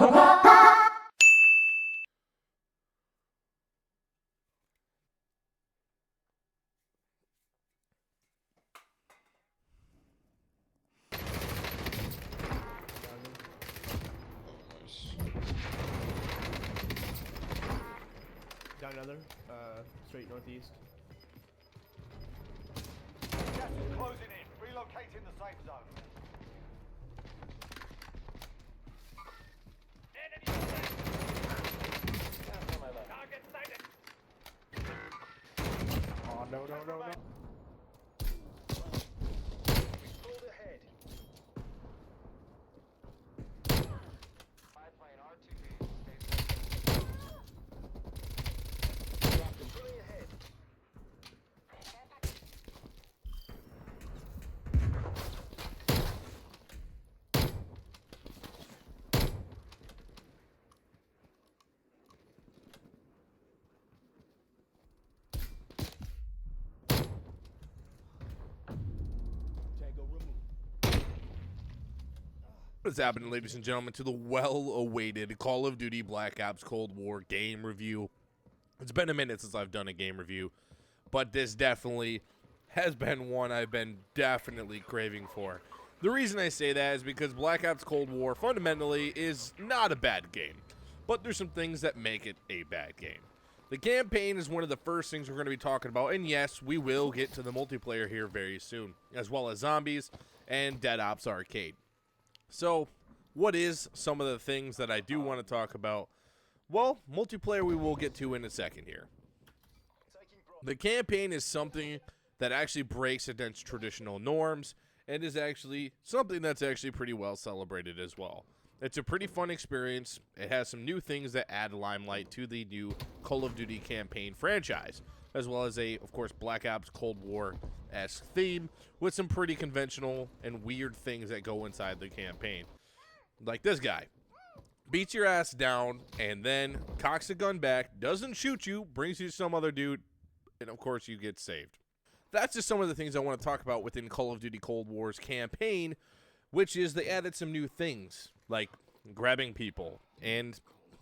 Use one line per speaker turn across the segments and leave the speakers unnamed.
Down another, straight northeast.
Gas is closing in. Relocating the safe zone. Target sighted.
Oh, no.
Pulled ahead. Biplane R2D stays pulling ahead.
Tango removed.
What's happening, ladies and gentlemen, to the well-awaited Call of Duty Black Ops Cold War game review. It's been a minute since I've done a game review, but this definitely has been one I've been definitely craving for. The reason I say that is because Black Ops Cold War fundamentally is not a bad game, but there's some things that make it a bad game. The campaign is one of the first things we're going to be talking about, and yes, we will get to the multiplayer here very soon, as well as zombies and Dead Ops Arcade. So, what is some of the things that I do want to talk about? Well, multiplayer we will get to in a second here. The campaign is something that actually breaks against traditional norms and is actually something that's actually pretty well celebrated as well. It's a pretty fun experience. It has some new things that add limelight to the new Call of Duty campaign franchise, as well as of course, Black Ops Cold War-esque theme with some pretty conventional and weird things that go inside the campaign. Like this guy. Beats your ass down and then cocks a gun back, doesn't shoot you, brings you to some other dude, and of course you get saved. That's just some of the things I want to talk about within Call of Duty Cold War's campaign, which is they added some new things, like grabbing people and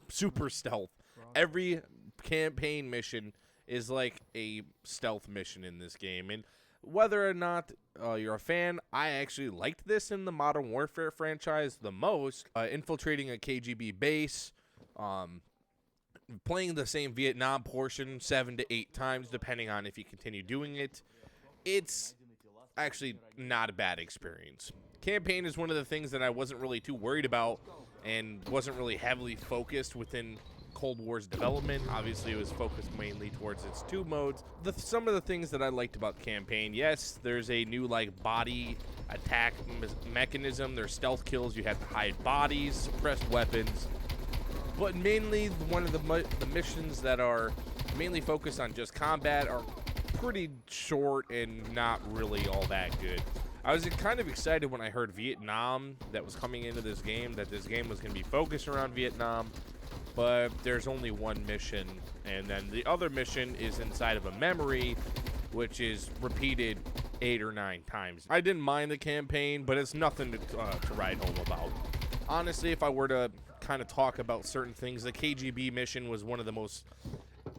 super stealth. Every campaign mission is like a stealth mission in this game, and whether or not you're a fan, I actually liked this in the Modern Warfare franchise the most. Infiltrating a KGB base, playing the same Vietnam portion 7 to 8 times, depending on if you continue doing it. It's actually not a bad experience. Campaign is one of the things that I wasn't really too worried about and wasn't really heavily focused within Cold War's development. Obviously, it was focused mainly towards its 2 modes. Some of the things that I liked about the campaign, yes, there's a new body attack mechanism. There's stealth kills. You have to hide bodies, suppress weapons. But mainly, one of the missions that are mainly focused on just combat are pretty short and not really all that good. I was kind of excited when I heard Vietnam that was coming into this game, that this game was going to be focused around Vietnam, but there's only one mission, and then the other mission is inside of a memory, which is repeated 8 or 9 times. I didn't mind the campaign, but it's nothing to write home about. Honestly, if I were to kind of talk about certain things, the KGB mission was one of the most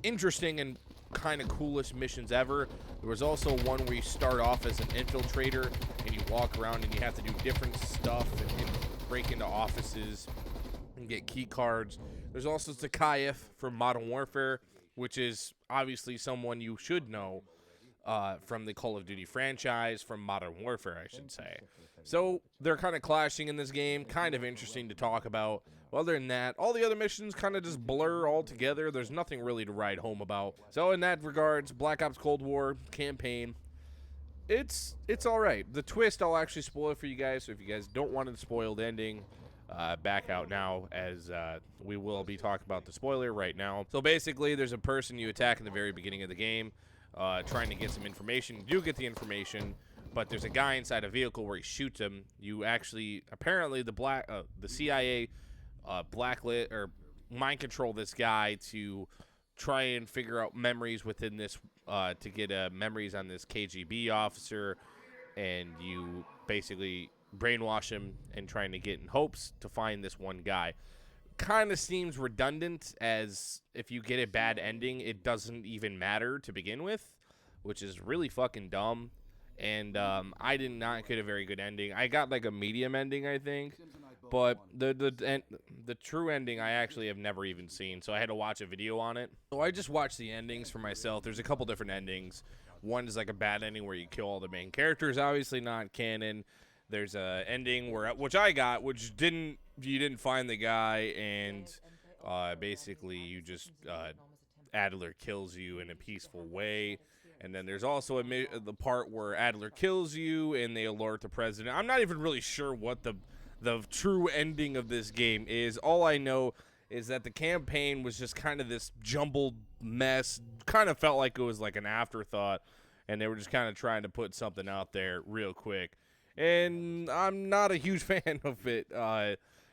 interesting and kind of coolest missions ever. There was also one where you start off as an infiltrator and you walk around and you have to do different stuff and break into offices and get key cards. There's also Zakhaev from Modern Warfare, which is obviously someone you should know from the Call of Duty franchise, from Modern Warfare, I should say. So they're kind of clashing in this game, kind of interesting to talk about. Other than that, all the other missions kind of just blur all together. There's nothing really to write home about. So in that regards, Black Ops Cold War campaign, it's all right. The twist I'll actually spoil for you guys, so if you guys don't want a spoiled ending, back out now, as we will be talking about the spoiler right now. So basically, there's a person you attack in the very beginning of the game, trying to get some information. You do get the information, but there's a guy inside a vehicle where he shoots him. You actually, apparently, the CIA blacklit or mind control this guy to try and figure out memories within this, to get memories on this KGB officer, and you basically brainwash him and trying to get in hopes to find this one guy. kind of seems redundant, as if you get a bad ending, it doesn't even matter to begin with, which is really fucking dumb. And I did not get a very good ending. I got like a medium ending, I think, but the true ending I actually have never even seen, so I had to watch a video on it. So I just watched the endings for myself. There's a couple different endings. One is like a bad ending where you kill all the main characters, obviously not canon. There's a ending which I got, which you didn't find the guy, and basically you just Adler kills you in a peaceful way. And then there's also the part where Adler kills you and they alert the president. I'm not even really sure what the true ending of this game is. All I know is that the campaign was just kind of this jumbled mess. Kind of felt like it was like an afterthought, and they were just kind of trying to put something out there real quick. And I'm not a huge fan of it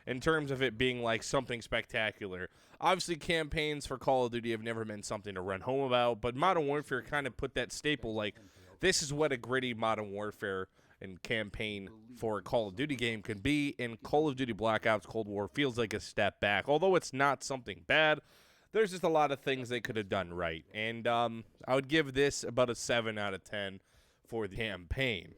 in terms of it being like something spectacular. Obviously, campaigns for Call of Duty have never been something to run home about, but Modern Warfare kind of put that staple, like, this is what a gritty Modern Warfare and campaign for a Call of Duty game can be, and Call of Duty Black Ops Cold War feels like a step back. Although it's not something bad, there's just a lot of things they could have done right. And I would give this about a 7 out of 10 for the campaign.